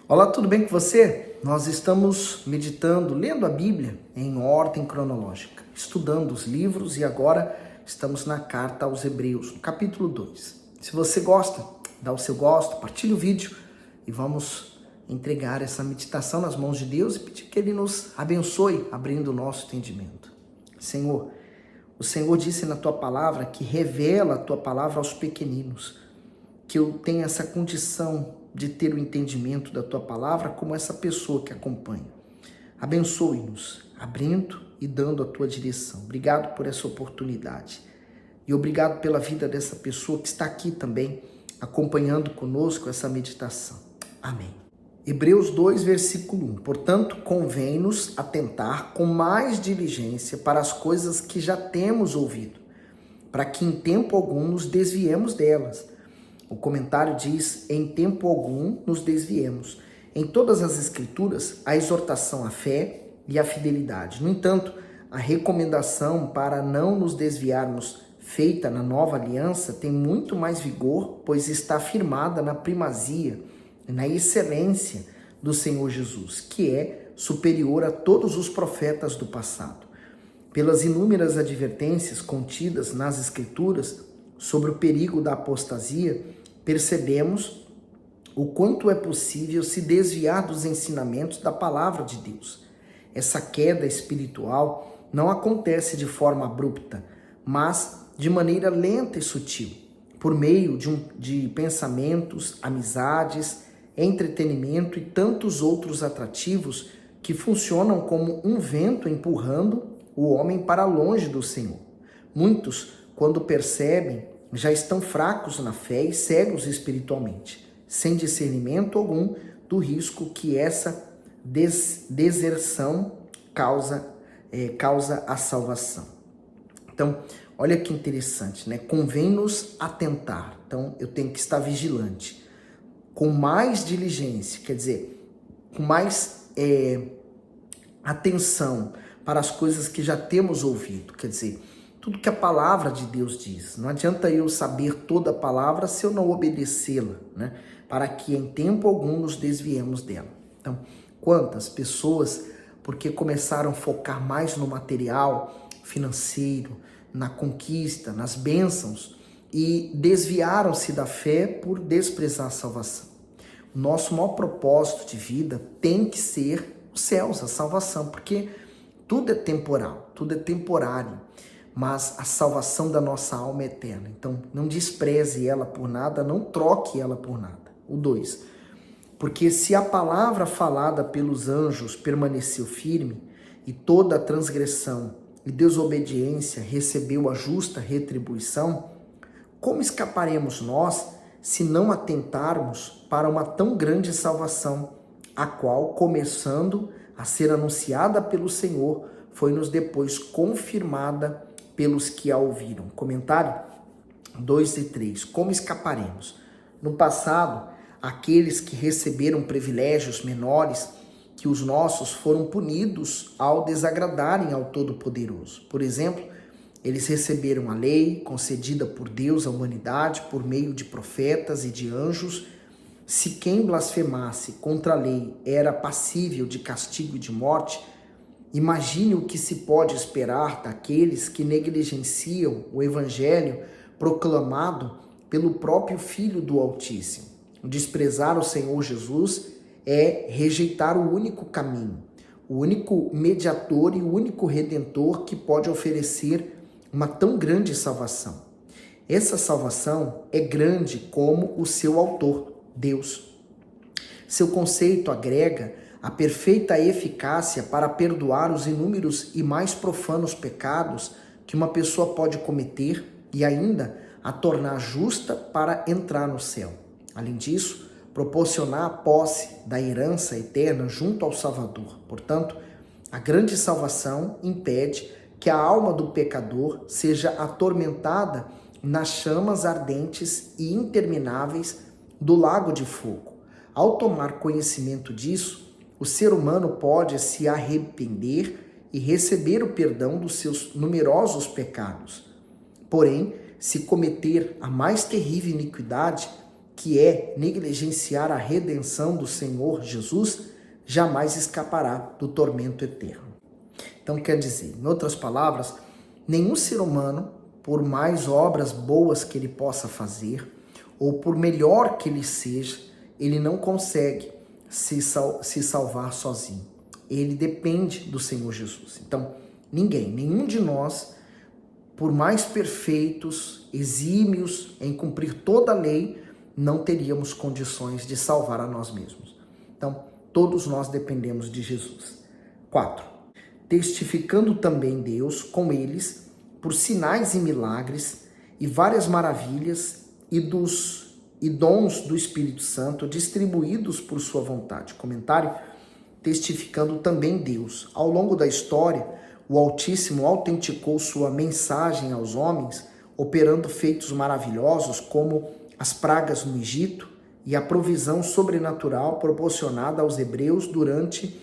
Olá, tudo bem com você? Nós estamos meditando, lendo a Bíblia em ordem cronológica, estudando os livros e agora estamos na carta aos Hebreus, no capítulo 2. Se você gosta, dá o seu gosto, partilhe o vídeo e vamos entregar essa meditação nas mãos de Deus e pedir que Ele nos abençoe, abrindo o nosso entendimento. Senhor, o Senhor disse na Tua palavra que revela a Tua palavra aos pequeninos, que eu tenha essa condição de ter o entendimento da Tua palavra como essa pessoa que acompanha. Abençoe-nos, abrindo e dando a Tua direção. Obrigado por essa oportunidade. E obrigado pela vida dessa pessoa que está aqui também, acompanhando conosco essa meditação. Amém. Hebreus 2, versículo 1. Portanto, convém-nos atentar com mais diligência para as coisas que já temos ouvido, para que em tempo algum nos desviemos delas. O comentário diz, em tempo algum nos desviemos. Em todas as escrituras, a exortação à fé e à fidelidade. No entanto, a recomendação para não nos desviarmos, feita na nova aliança, tem muito mais vigor, pois está firmada na primazia e na excelência do Senhor Jesus, que é superior a todos os profetas do passado. Pelas inúmeras advertências contidas nas escrituras sobre o perigo da apostasia, percebemos o quanto é possível se desviar dos ensinamentos da palavra de Deus. Essa queda espiritual não acontece de forma abrupta, mas de maneira lenta e sutil, por meio de pensamentos, amizades, entretenimento e tantos outros atrativos que funcionam como um vento empurrando o homem para longe do Senhor. Muitos, quando percebem, já estão fracos na fé e cegos espiritualmente, sem discernimento algum do risco que essa deserção causa a salvação. Então, olha que interessante, né? Convém-nos atentar. Então, eu tenho que estar vigilante, com mais diligência, quer dizer, com mais atenção para as coisas que já temos ouvido, quer dizer, tudo que a palavra de Deus diz. Não adianta eu saber toda a palavra se eu não obedecê-la, né? Para que em tempo algum nos desviemos dela. Então, quantas pessoas, porque começaram a focar mais no material financeiro, na conquista, nas bênçãos, e desviaram-se da fé por desprezar a salvação. O nosso maior propósito de vida tem que ser os céus, a salvação, porque tudo é temporal, tudo é temporário. Mas a salvação da nossa alma é eterna. Então, não despreze ela por nada, não troque ela por nada. O 2. Porque se a palavra falada pelos anjos permaneceu firme, e toda a transgressão e desobediência recebeu a justa retribuição, como escaparemos nós se não atentarmos para uma tão grande salvação, a qual, começando a ser anunciada pelo Senhor, foi-nos depois confirmada pelos que a ouviram. Comentário 2 e 3. Como escaparemos? No passado, aqueles que receberam privilégios menores que os nossos foram punidos ao desagradarem ao Todo-Poderoso. Por exemplo, eles receberam a lei concedida por Deus à humanidade por meio de profetas e de anjos. Se quem blasfemasse contra a lei era passível de castigo e de morte, imagine o que se pode esperar daqueles que negligenciam o evangelho proclamado pelo próprio Filho do Altíssimo. Desprezar o Senhor Jesus é rejeitar o único caminho, o único mediador e o único redentor que pode oferecer uma tão grande salvação. Essa salvação é grande como o seu autor, Deus. Seu conceito agrega a perfeita eficácia para perdoar os inúmeros e mais profanos pecados que uma pessoa pode cometer e ainda a tornar justa para entrar no céu. Além disso, proporcionar a posse da herança eterna junto ao Salvador. Portanto, a grande salvação impede que a alma do pecador seja atormentada nas chamas ardentes e intermináveis do lago de fogo. Ao tomar conhecimento disso, o ser humano pode se arrepender e receber o perdão dos seus numerosos pecados. Porém, se cometer a mais terrível iniquidade, que é negligenciar a redenção do Senhor Jesus, jamais escapará do tormento eterno. Então, quer dizer, em outras palavras, nenhum ser humano, por mais obras boas que ele possa fazer, ou por melhor que ele seja, ele não consegue se salvar sozinho. Ele depende do Senhor Jesus. Então, nenhum de nós, por mais perfeitos, exímios em cumprir toda a lei, não teríamos condições de salvar a nós mesmos. Então, todos nós dependemos de Jesus. 4. Testificando também Deus com eles por sinais e milagres e várias maravilhas e dons do Espírito Santo distribuídos por sua vontade. Comentário: testificando também Deus. Ao longo da história, o Altíssimo autenticou sua mensagem aos homens, operando feitos maravilhosos como as pragas no Egito e a provisão sobrenatural proporcionada aos hebreus durante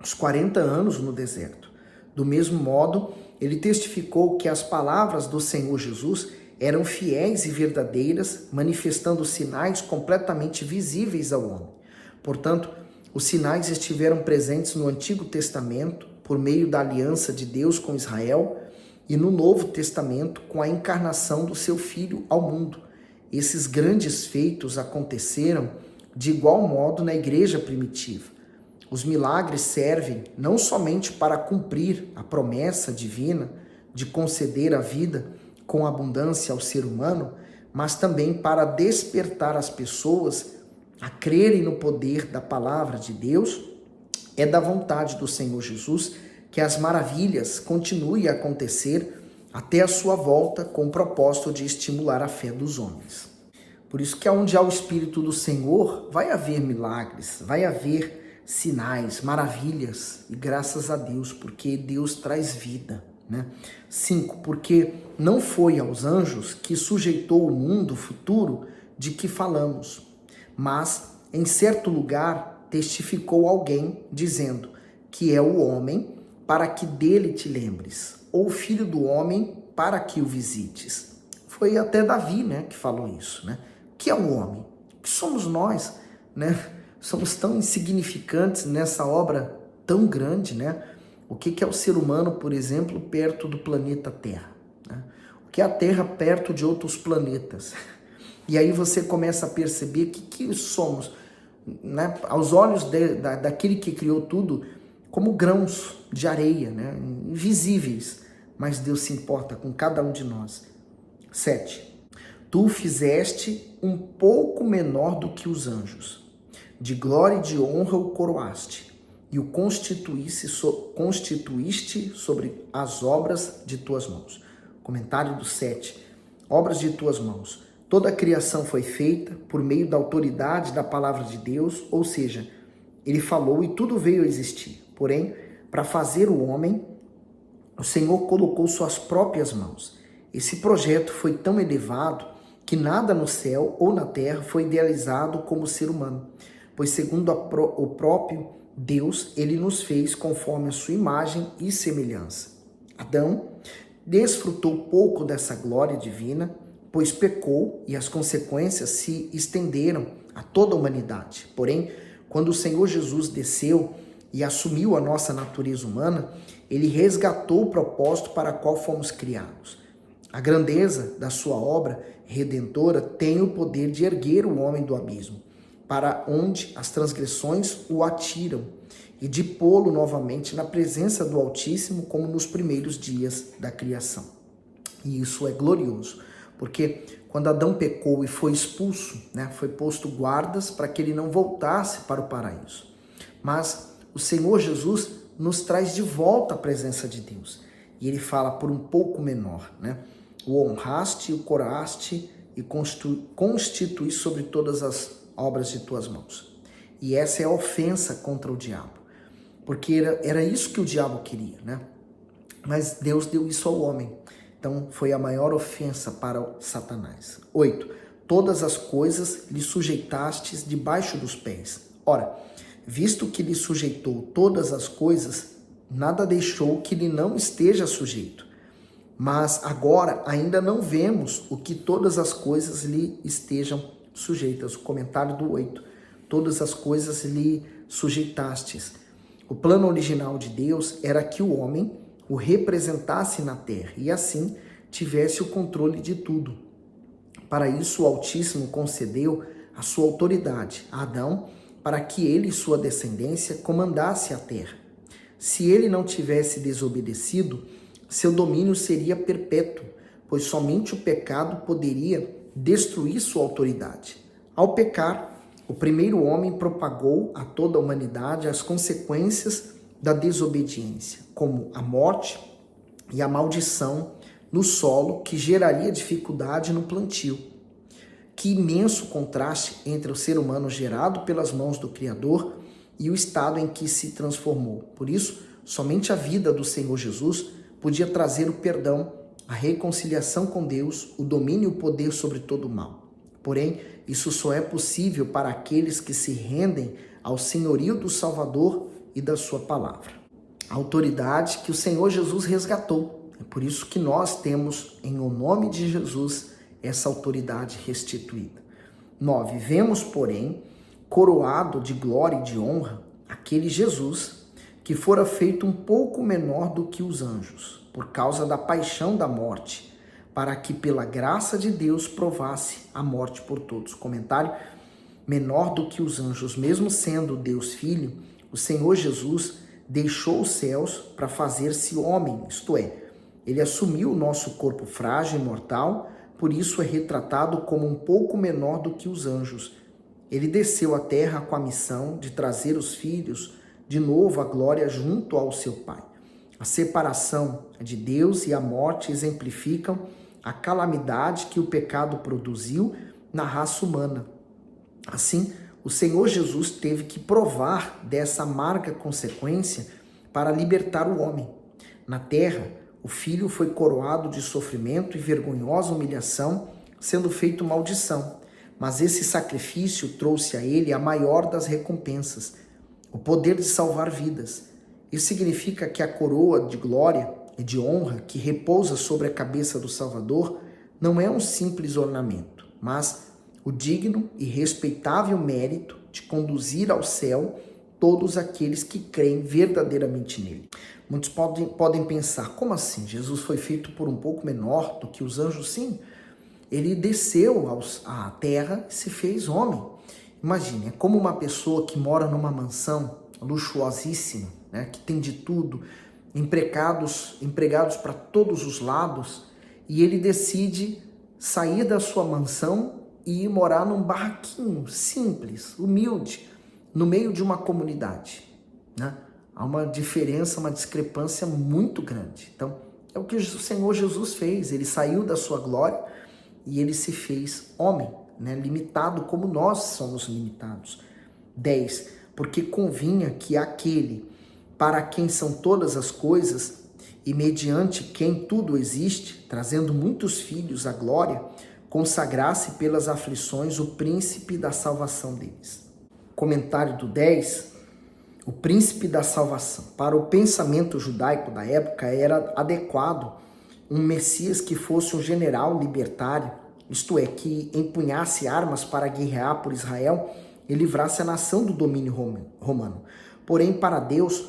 os 40 anos no deserto. Do mesmo modo, ele testificou que as palavras do Senhor Jesus eram fiéis e verdadeiras, manifestando sinais completamente visíveis ao homem. Portanto, os sinais estiveram presentes no Antigo Testamento, por meio da aliança de Deus com Israel, e no Novo Testamento, com a encarnação do seu Filho ao mundo. Esses grandes feitos aconteceram de igual modo na igreja primitiva. Os milagres servem não somente para cumprir a promessa divina de conceder a vida com abundância ao ser humano, mas também para despertar as pessoas a crerem no poder da palavra de Deus. É da vontade do Senhor Jesus que as maravilhas continuem a acontecer até a sua volta, com o propósito de estimular a fé dos homens. Por isso que onde há o Espírito do Senhor, vai haver milagres, vai haver sinais, maravilhas, e graças a Deus, porque Deus traz vida, né? 5. Porque não foi aos anjos que sujeitou o mundo futuro de que falamos, mas em certo lugar testificou alguém, dizendo que é o homem para que dele te lembres, ou o filho do homem para que o visites. Foi até Davi, né, que falou isso, né? O que é o homem? O que somos nós, né? Somos tão insignificantes nessa obra tão grande, né? O que é o ser humano, por exemplo, perto do planeta Terra, né? O que é a Terra perto de outros planetas? E aí você começa a perceber que somos, né, aos olhos daquele que criou tudo, como grãos de areia, né, invisíveis, mas Deus se importa com cada um de nós. 7. Tu o fizeste um pouco menor do que os anjos, de glória e de honra o coroaste, e o constituíste sobre as obras de tuas mãos. Comentário do 7. Obras de tuas mãos. Toda a criação foi feita por meio da autoridade da palavra de Deus, ou seja, ele falou e tudo veio a existir. Porém, para fazer o homem, o Senhor colocou suas próprias mãos. Esse projeto foi tão elevado que nada no céu ou na terra foi idealizado como ser humano, pois segundo o próprio Deus, ele nos fez conforme a sua imagem e semelhança. Adão desfrutou pouco dessa glória divina, pois pecou e as consequências se estenderam a toda a humanidade. Porém, quando o Senhor Jesus desceu e assumiu a nossa natureza humana, ele resgatou o propósito para o qual fomos criados. A grandeza da sua obra redentora tem o poder de erguer o homem do abismo, para onde as transgressões o atiram, e de pô-lo novamente na presença do Altíssimo, como nos primeiros dias da criação. E isso é glorioso, porque quando Adão pecou e foi expulso, né, foi posto guardas para que ele não voltasse para o paraíso. Mas o Senhor Jesus nos traz de volta à presença de Deus. E ele fala por um pouco menor, né? O honraste, o coroaste e constitui sobre todas as obras de tuas mãos. E essa é a ofensa contra o diabo. Porque era isso que o diabo queria, né? Mas Deus deu isso ao homem. Então foi a maior ofensa para o Satanás. 8. Todas as coisas lhe sujeitastes debaixo dos pés. Ora, visto que lhe sujeitou todas as coisas, nada deixou que lhe não esteja sujeito. Mas agora ainda não vemos o que todas as coisas lhe estejam sujeitas. O comentário do 8, todas as coisas lhe sujeitastes. O plano original de Deus era que o homem o representasse na terra e assim tivesse o controle de tudo. Para isso, o Altíssimo concedeu a sua autoridade a Adão para que ele e sua descendência comandasse a terra. Se ele não tivesse desobedecido, seu domínio seria perpétuo, pois somente o pecado poderia destruir sua autoridade. Ao pecar, o primeiro homem propagou a toda a humanidade as consequências da desobediência, como a morte e a maldição no solo, que geraria dificuldade no plantio. Que imenso contraste entre o ser humano gerado pelas mãos do Criador e o estado em que se transformou. Por isso, somente a vida do Senhor Jesus podia trazer o perdão, a reconciliação com Deus, o domínio e o poder sobre todo o mal. Porém, isso só é possível para aqueles que se rendem ao senhorio do Salvador e da sua palavra. A autoridade que o Senhor Jesus resgatou. É por isso que nós temos, em o nome de Jesus, essa autoridade restituída. 9. Vemos, porém, coroado de glória e de honra, aquele Jesus que fora feito um pouco menor do que os anjos, por causa da paixão da morte, para que pela graça de Deus provasse a morte por todos. Comentário: menor do que os anjos, mesmo sendo Deus Filho, o Senhor Jesus deixou os céus para fazer-se homem, isto é, ele assumiu o nosso corpo frágil e mortal, por isso é retratado como um pouco menor do que os anjos. Ele desceu à terra com a missão de trazer os filhos de novo à glória junto ao seu Pai. A separação de Deus e a morte exemplificam a calamidade que o pecado produziu na raça humana. Assim, o Senhor Jesus teve que provar dessa amarga consequência para libertar o homem. Na terra, o Filho foi coroado de sofrimento e vergonhosa humilhação, sendo feito maldição. Mas esse sacrifício trouxe a ele a maior das recompensas, o poder de salvar vidas. Isso significa que a coroa de glória e de honra que repousa sobre a cabeça do Salvador não é um simples ornamento, mas o digno e respeitável mérito de conduzir ao céu todos aqueles que creem verdadeiramente nele. Muitos podem pensar, como assim? Jesus foi feito por um pouco menor do que os anjos? Sim, ele desceu à terra e se fez homem. Imagine, é como uma pessoa que mora numa mansão luxuosíssima, né, que tem de tudo, empregados para todos os lados, e ele decide sair da sua mansão e ir morar num barraquinho simples, humilde, no meio de uma comunidade, né? Há uma diferença, uma discrepância muito grande. Então, é o que o Senhor Jesus fez. Ele saiu da sua glória e ele se fez homem, né? Limitado como nós somos limitados. 10. Porque convinha que aquele para quem são todas as coisas e mediante quem tudo existe, trazendo muitos filhos à glória, consagrasse pelas aflições o príncipe da salvação deles. Comentário do 10, o príncipe da salvação. Para o pensamento judaico da época era adequado um Messias que fosse um general libertário, isto é, que empunhasse armas para guerrear por Israel e livrasse a nação do domínio romano. Porém, para Deus,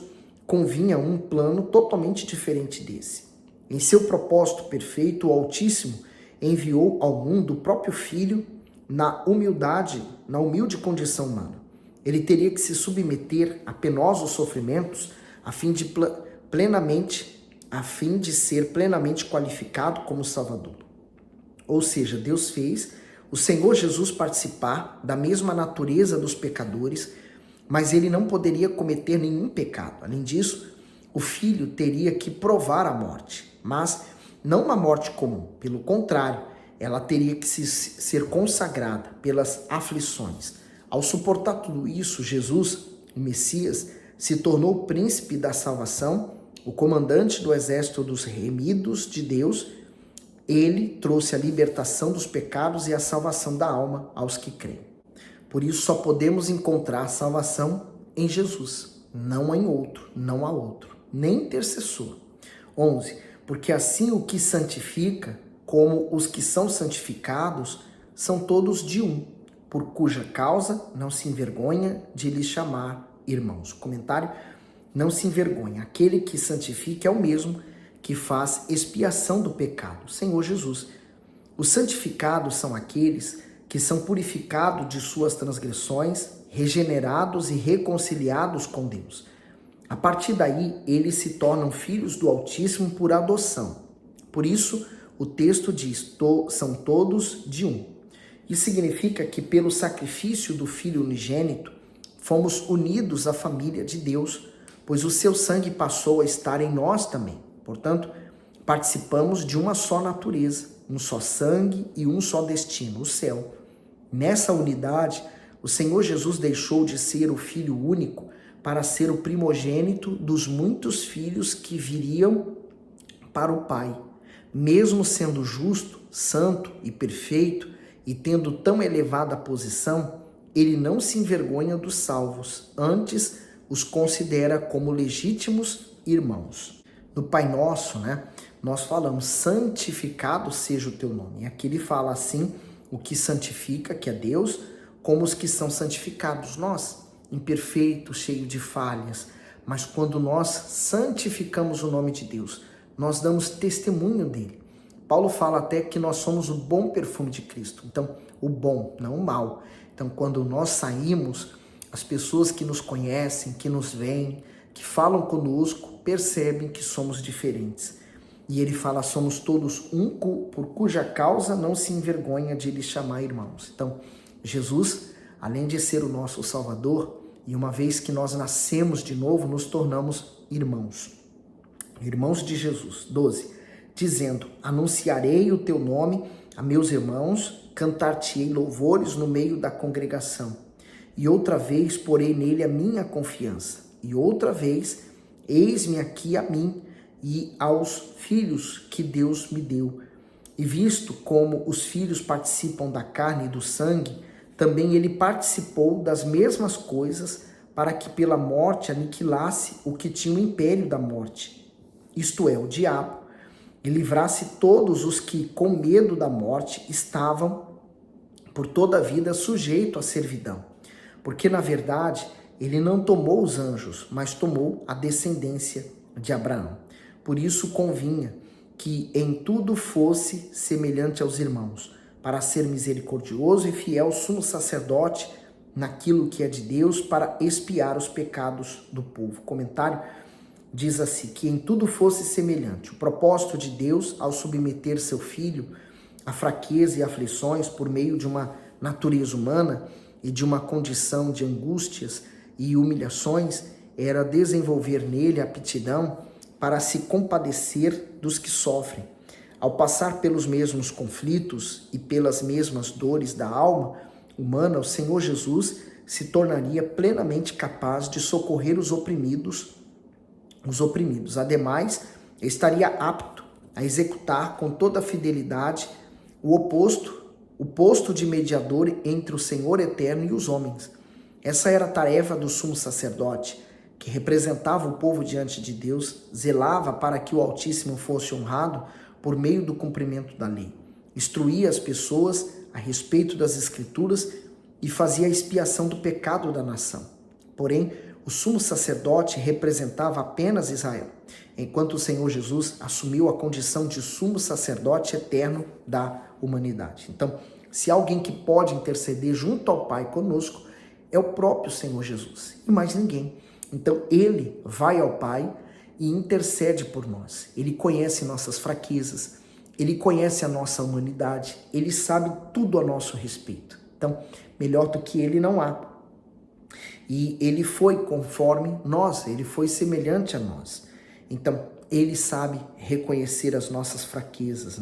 convinha um plano totalmente diferente desse. Em seu propósito perfeito, o Altíssimo enviou ao mundo o próprio Filho na humilde condição humana. Ele teria que se submeter a penosos sofrimentos a fim de ser plenamente qualificado como Salvador. Ou seja, Deus fez o Senhor Jesus participar da mesma natureza dos pecadores, mas ele não poderia cometer nenhum pecado. Além disso, o Filho teria que provar a morte, mas não uma morte comum. Pelo contrário, ela teria que ser consagrada pelas aflições. Ao suportar tudo isso, Jesus, o Messias, se tornou o príncipe da salvação, o comandante do exército dos remidos de Deus. Ele trouxe a libertação dos pecados e a salvação da alma aos que creem. Por isso só podemos encontrar salvação em Jesus, não em outro, não há outro, nem intercessor. 11. Porque assim o que santifica, como os que são santificados, são todos de um. por cuja causa não se envergonha de lhe chamar irmãos. Comentário: não se envergonha. Aquele que santifica é o mesmo que faz expiação do pecado, Senhor Jesus. Os santificados são aqueles que são purificados de suas transgressões, regenerados e reconciliados com Deus. A partir daí, eles se tornam filhos do Altíssimo por adoção. Por isso, o texto diz: são todos de um. Isso significa que pelo sacrifício do Filho unigênito, fomos unidos à família de Deus, pois o seu sangue passou a estar em nós também. Portanto, participamos de uma só natureza, um só sangue e um só destino, o céu. Nessa unidade, o Senhor Jesus deixou de ser o Filho único para ser o primogênito dos muitos filhos que viriam para o Pai. Mesmo sendo justo, santo e perfeito, e tendo tão elevada posição, ele não se envergonha dos salvos, antes os considera como legítimos irmãos. No Pai Nosso, nós falamos: santificado seja o teu nome. E aqui ele fala assim: o que santifica, que é Deus, como os que são santificados, nós, imperfeitos, cheios de falhas. Mas quando nós santificamos o nome de Deus, nós damos testemunho dele. Paulo fala até que nós somos o bom perfume de Cristo. Então, o bom, não o mal. Então, quando nós saímos, as pessoas que nos conhecem, que nos veem, que falam conosco, percebem que somos diferentes. E ele fala: somos todos um, por cuja causa não se envergonha de lhe chamar irmãos. Então, Jesus, além de ser o nosso Salvador, e uma vez que nós nascemos de novo, nos tornamos irmãos. Irmãos de Jesus. 12. Dizendo: anunciarei o teu nome a meus irmãos, cantar-te-ei louvores no meio da congregação. E outra vez porei nele a minha confiança. E outra vez, eis-me aqui a mim e aos filhos que Deus me deu. E visto como os filhos participam da carne e do sangue, também ele participou das mesmas coisas, para que pela morte aniquilasse o que tinha o império da morte, isto é, o diabo, e livrasse todos os que, com medo da morte, estavam por toda a vida sujeitos à servidão. Porque, na verdade, ele não tomou os anjos, mas tomou a descendência de Abraão. Por isso convinha que em tudo fosse semelhante aos irmãos, para ser misericordioso e fiel sumo sacerdote naquilo que é de Deus, para expiar os pecados do povo. Comentário: diz assim, que em tudo fosse semelhante. O propósito de Deus, ao submeter seu Filho à fraqueza e aflições por meio de uma natureza humana e de uma condição de angústias e humilhações, era desenvolver nele a aptidão para se compadecer dos que sofrem. Ao passar pelos mesmos conflitos e pelas mesmas dores da alma humana, o Senhor Jesus se tornaria plenamente capaz de socorrer os oprimidos. Ademais, estaria apto a executar com toda a fidelidade o posto de mediador entre o Senhor eterno e os homens. Essa era a tarefa do sumo sacerdote, que representava o povo diante de Deus, zelava para que o Altíssimo fosse honrado por meio do cumprimento da lei, instruía as pessoas a respeito das Escrituras e fazia a expiação do pecado da nação. Porém, o sumo sacerdote representava apenas Israel, enquanto o Senhor Jesus assumiu a condição de sumo sacerdote eterno da humanidade. Então, se há alguém que pode interceder junto ao Pai conosco, é o próprio Senhor Jesus, e mais ninguém. Então, ele vai ao Pai e intercede por nós. Ele conhece nossas fraquezas, ele conhece a nossa humanidade, ele sabe tudo a nosso respeito. Então, melhor do que ele não há. E ele foi conforme nós, ele foi semelhante a nós. Então, ele sabe reconhecer as nossas fraquezas,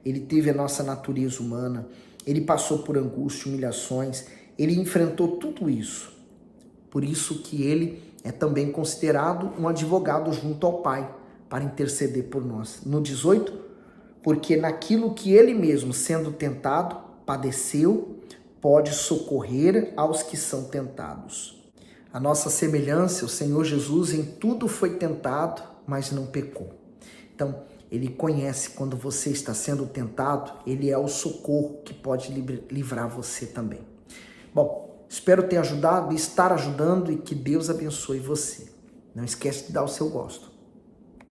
Ele teve a nossa natureza humana, ele passou por angústia, humilhações, ele enfrentou tudo isso. Por isso que ele é também considerado um advogado junto ao Pai, para interceder por nós. No 18, porque naquilo que ele mesmo, sendo tentado, padeceu, pode socorrer aos que são tentados. A nossa semelhança, o Senhor Jesus em tudo foi tentado, mas não pecou. Então, ele conhece quando você está sendo tentado, ele é o socorro que pode livrar você também. Bom, espero ter ajudado, estar ajudando e que Deus abençoe você. Não esquece de dar o seu gosto.